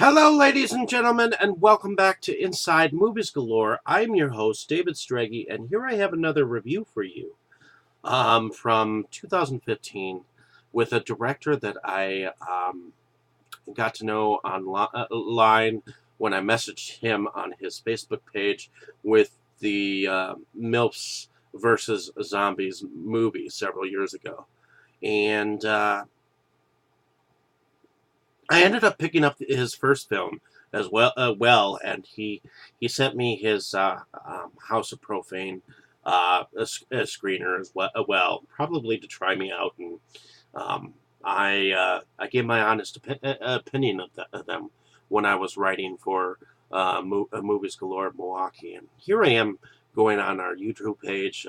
Hello, ladies and gentlemen, and welcome back to Inside Movies Galore. I'm your host, David Strege, and here I have another review for you from 2015 with a director that I got to know online when I messaged him on his Facebook page with the Milfs versus Zombies movie several years ago. And I ended up picking up his first film as well, and he sent me his House of Profane a screener as well, probably to try me out, and I gave my honest opinion of them when I was writing for Movies Galore Milwaukee, and here I am going on our YouTube page,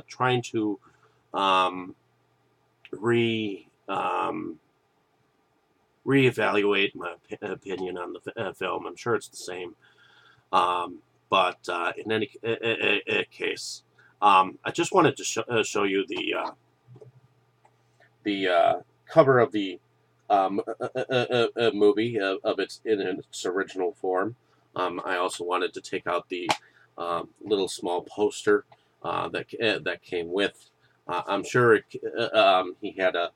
trying to um, re reevaluate my opinion on the film. I'm sure it's the same, but in any case, I just wanted to show you the cover of the movie of its in its original form. I also wanted to take out the little small poster that came with. I'm sure he had a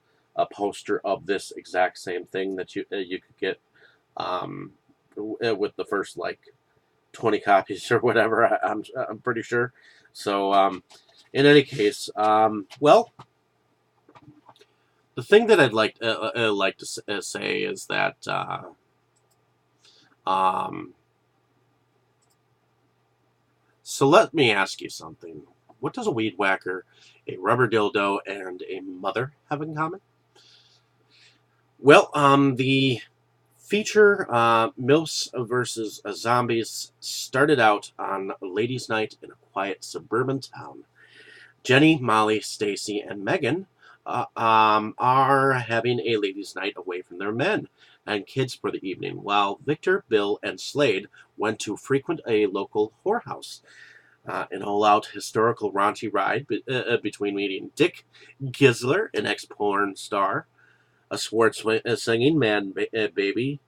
poster of this exact same thing that you could get with the first like 20 copies or whatever. I'm pretty sure. So in any case, well, the thing that I'd like to say is that um, so let me ask you something. What does a weed whacker, a rubber dildo, and a mother have in common? Well, the feature Milfs versus Zombies started out on Ladies' Night in a quiet suburban town. Jenny, Molly, Stacy, and Megan are having a ladies' night away from their men and kids for the evening, while Victor, Bill, and Slade went to frequent a local whorehouse. An all-out historical raunchy ride between meeting Dick Gisler, an ex-porn star, a singing man baby,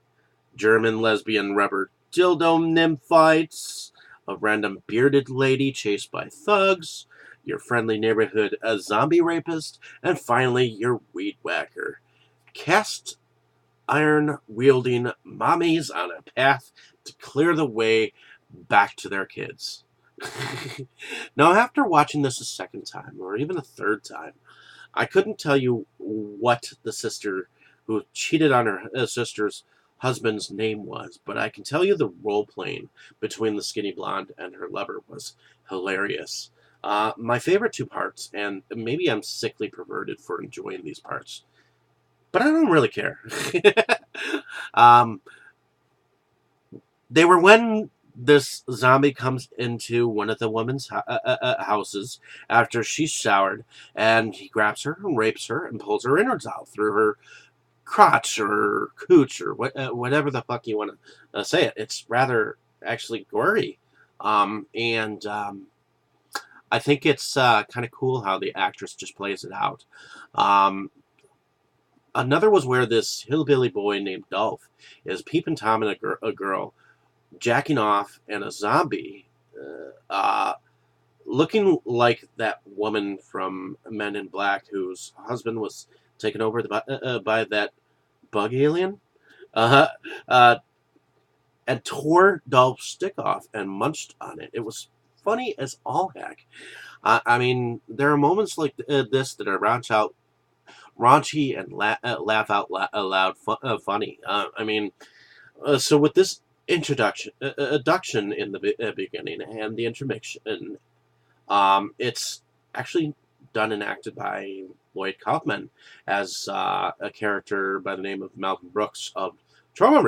German lesbian rubber dildo nymphites, a random bearded lady chased by thugs, your friendly neighborhood zombie rapist, and finally your weed whacker. Cast iron wielding mommies on a path to clear the way back to their kids. Now, after watching this a second time, or even a third time, I couldn't tell you what the sister who cheated on her sister's husband's name was, but I can tell you the role playing between the skinny blonde and her lover was hilarious. My favorite two parts, and maybe I'm sickly perverted for enjoying these parts, but I don't really care. um, they were when this zombie comes into one of the woman's houses after she's showered, and he grabs her and rapes her and pulls her innards out through her crotch or cooch or whatever the fuck you want to say it. It's rather actually gory, and I think it's kind of cool how the actress just plays it out. Um, Another was where this hillbilly boy named Dolph is peeping Tom and a girl jacking off, and a zombie looking like that woman from Men in Black whose husband was taken over by that bug alien, uh, uh, and tore Dolph's stick off and munched on it. It was funny as all heck. I mean, there are moments like this that are raunchy and laugh out loud funny. I mean, so with this introduction in the beginning and the intermission, it's actually done and acted by Lloyd Kaufman as a character by the name of Malcolm Brooks of Trauma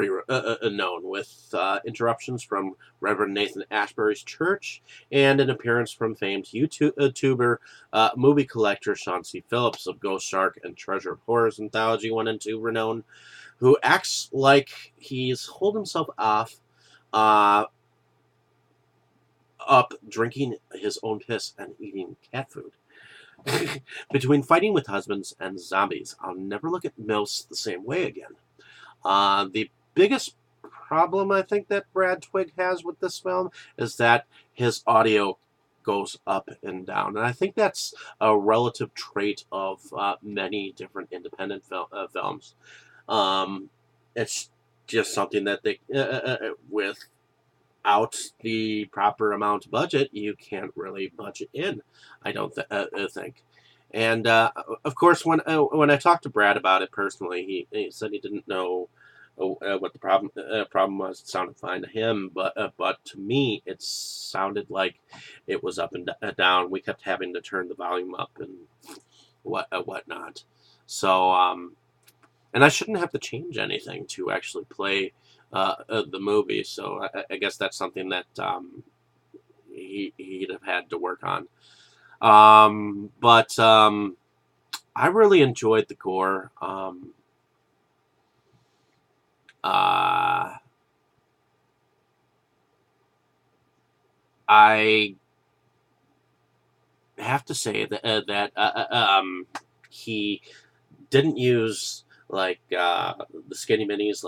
known, with interruptions from Reverend Nathan Ashbury's church and an appearance from famed YouTuber movie collector Sean C. Phillips of Ghost Shark and Treasure of Horrors Anthology 1 and 2 renown, who acts like he's holed himself off up drinking his own piss and eating cat food. Between fighting with husbands and zombies, I'll never look at MILFs the same way again. The biggest problem I think that Brad Twigg has with this film is that his audio goes up and down, and I think that's a relative trait of many different independent films. Um, it's just something that they, without the proper amount of budget, you can't really budget in. I don't think. And of course, when I talked to Brad about it personally, he said he didn't know what the problem was. It sounded fine to him, but to me, it sounded like it was up and down. We kept having to turn the volume up and whatnot. So and I shouldn't have to change anything to actually play the movie. So I guess that's something that he'd have had to work on. But I really enjoyed the gore. Uh, I have to say that he didn't use like the skinny minis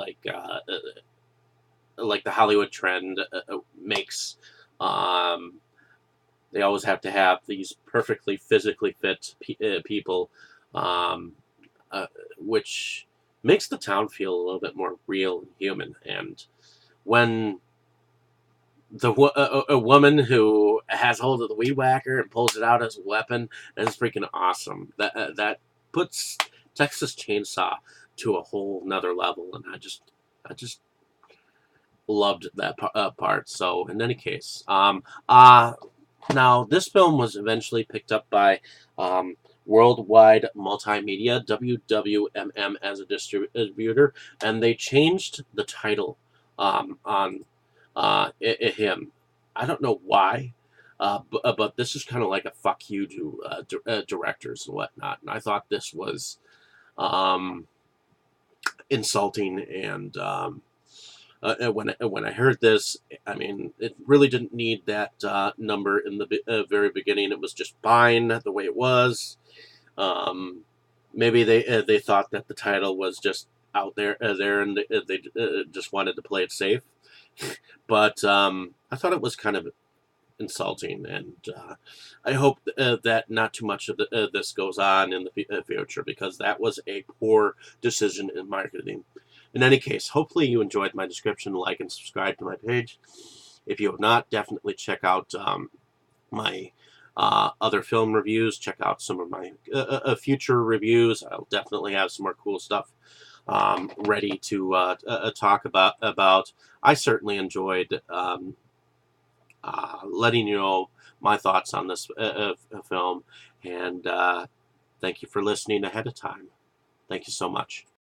like the Hollywood trend makes. Um, they always have to have these perfectly physically fit people, um, which makes the town feel a little bit more real and human. And when a woman who has hold of the weed whacker and pulls it out as a weapon, that's freaking awesome. That puts Texas Chainsaw to a whole nother level, and I just loved that part. So in any case, now this film was eventually picked up by Worldwide Multimedia, WWMM, as a distributor, and they changed the title on him. I don't know why, but this is kind of like a fuck you to directors and whatnot. And I thought this was um, insulting. And when I heard this, I mean, it really didn't need that number in the very beginning. It was just fine the way it was. Um, Maybe they thought that the title was just out there, and they just wanted to play it safe. But I thought it was kind of insulting, and I hope that not too much of this goes on in the future, because that was a poor decision in marketing. In any case, hopefully you enjoyed my description. Like and subscribe to my page. If you have not, definitely check out my other film reviews. Check out some of my future reviews. I'll definitely have some more cool stuff ready to talk about. I certainly enjoyed letting you know my thoughts on this film, and thank you for listening ahead of time. Thank you so much.